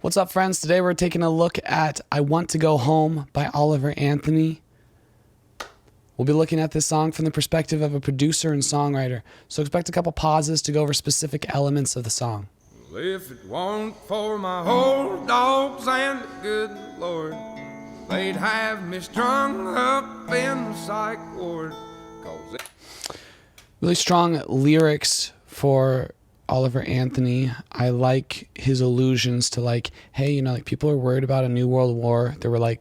What's up, friends? Today we're taking a look at I Want to Go Home by Oliver Anthony. We'll be looking at this song from the perspective of a producer and songwriter, so expect a couple pauses to go over specific elements of the song. Well, if it weren't for my old dogs and the good Lord, they'd have me strung up in the psych ward. Really strong lyrics for Oliver Anthony. I like his allusions to hey, people are worried about a new world war. There were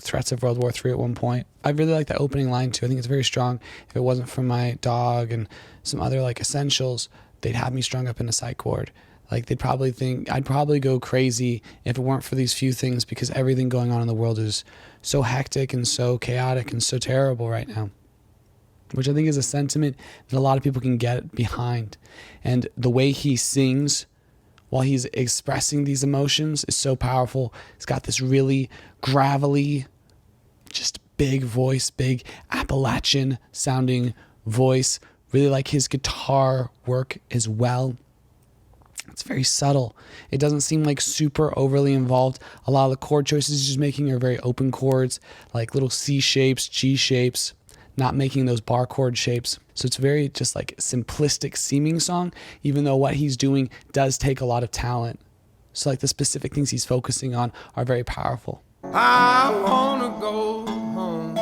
threats of World War III at one point. I really like the opening line too. I think it's very strong. If it wasn't for my dog and some other essentials, they'd have me strung up in a psych ward. They'd probably think I'd probably go crazy if it weren't for these few things, because everything going on in the world is so hectic and so chaotic and so terrible right now, which I think is a sentiment that a lot of people can get behind. And the way he sings while he's expressing these emotions is so powerful. He's got this really gravelly, just big voice, big Appalachian sounding voice. Really like his guitar work as well. It's very subtle. It doesn't seem super overly involved. A lot of the chord choices he's making are very open chords, like little C shapes, G shapes, not making those bar chord shapes. So it's very just simplistic seeming song, even though what he's doing does take a lot of talent. So the specific things he's focusing on are very powerful. I wanna go home.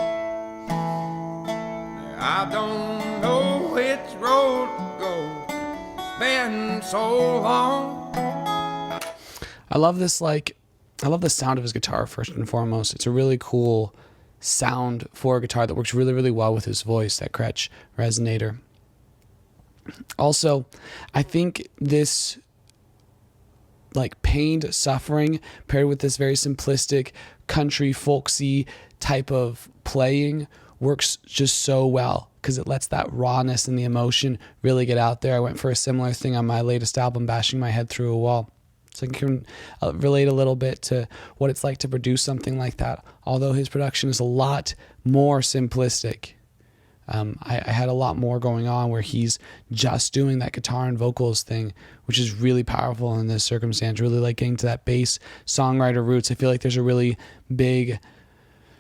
I don't know which road to go. It's been so long. I love this, I love the sound of his guitar first and foremost. It's a really cool sound for a guitar that works really, really well with his voice, that Gretsch resonator. Also, I think this pained suffering paired with this very simplistic country folksy type of playing works just so well, because it lets that rawness and the emotion really get out there. I went for a similar thing on my latest album, Bashing My Head Through a Wall. So I can relate a little bit to what it's like to produce something like that, although his production is a lot more simplistic. I had a lot more going on where he's just doing that guitar and vocals thing, which is really powerful in this circumstance. Really getting to that bass songwriter roots. I feel like there's a really big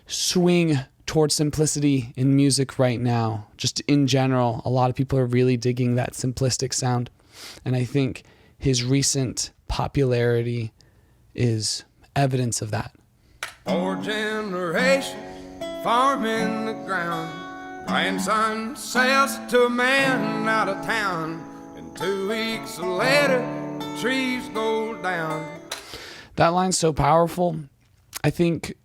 swing towards simplicity in music right now. Just in general, a lot of people are really digging that simplistic sound. And I think his recent popularity is evidence of that. 4 generations farming the ground. Grandson sells to a man out of town, and 2 weeks later the trees go down. That line's so powerful. I think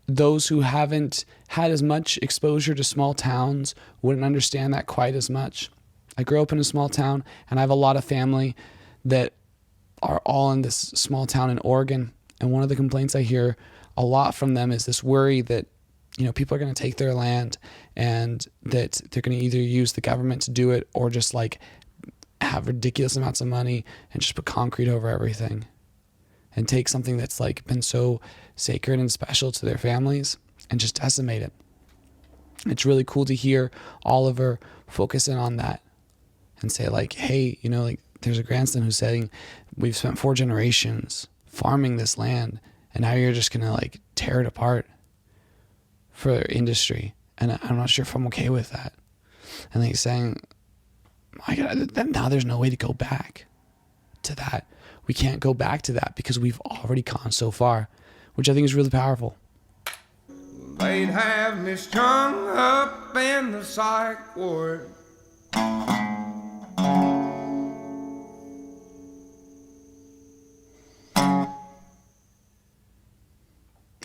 those who haven't had as much exposure to small towns wouldn't understand that quite as much. I grew up in a small town, and I have a lot of family that are all in this small town in Oregon. And one of the complaints I hear a lot from them is this worry that people are going to take their land, and that they're going to either use the government to do it or just have ridiculous amounts of money and just put concrete over everything and take something that's been so sacred and special to their families and just decimate it. It's really cool to hear Oliver focus in on that and say hey, there's a grandson who's saying, we've spent 4 generations farming this land, and now you're just going to tear it apart for industry. And I'm not sure if I'm okay with that. And he's saying, now there's no way to go back to that. We can't go back to that because we've already gone so far, which I think is really powerful. They'd have me strung up in the psych ward.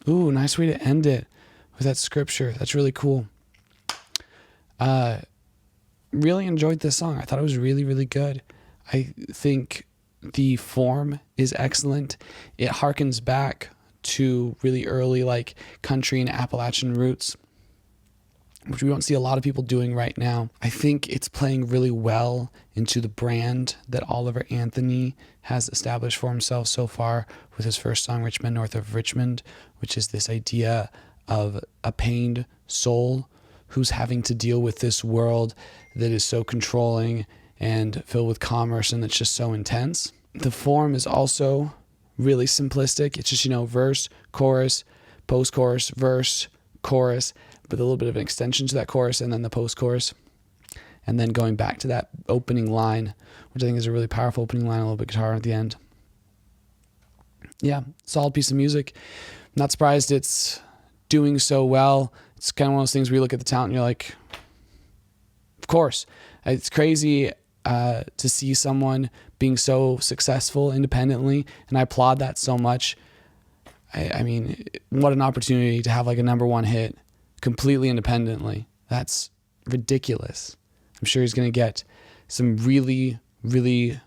Ooh, nice way to end it with that scripture. That's really cool. Really enjoyed this song. I thought it was really, really good. I think the form is excellent. It harkens back to really early country and Appalachian roots, which we don't see a lot of people doing right now. I think it's playing really well into the brand that Oliver Anthony has established for himself so far with his first song, Richmond North of Richmond, which is this idea of a pained soul who's having to deal with this world that is so controlling and filled with commerce and that's just so intense. The form is also really simplistic. It's just, verse, chorus, post-chorus, verse, chorus, with a little bit of an extension to that chorus, and then the post-chorus. And then going back to that opening line, which I think is a really powerful opening line, a little bit of guitar at the end. Yeah, solid piece of music. Not surprised it's doing so well. It's kind of one of those things where you look at the talent and you're like, of course. It's crazy to see someone being so successful independently, and I applaud that so much. I mean, what an opportunity to have like a number one hit completely independently. That's ridiculous. I'm sure he's going to get some really, really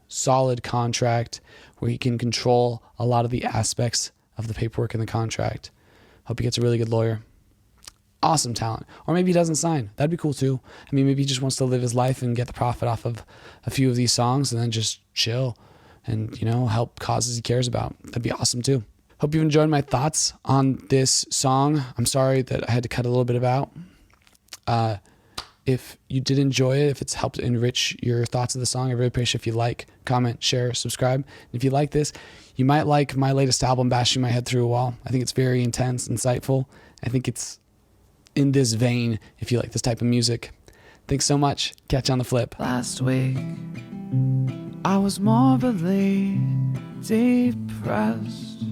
solid contract where he can control a lot of the aspects of the paperwork in the contract. Hope he gets a really good lawyer. Awesome talent. Or maybe he doesn't sign. That'd be cool too. I mean, maybe he just wants to live his life and get the profit off of a few of these songs and then just chill and, help causes he cares about. That'd be awesome too. Hope you've enjoyed my thoughts on this song. I'm sorry that I had to cut a little bit of out. If you did enjoy it, if it's helped enrich your thoughts of the song, I really appreciate if you like, comment, share, subscribe. And if you like this, you might like my latest album, Bashing My Head Through a Wall. I think it's very intense, insightful. I think it's in this vein if you like this type of music. Thanks so much. Catch you on the flip. Last week, I was morbidly depressed.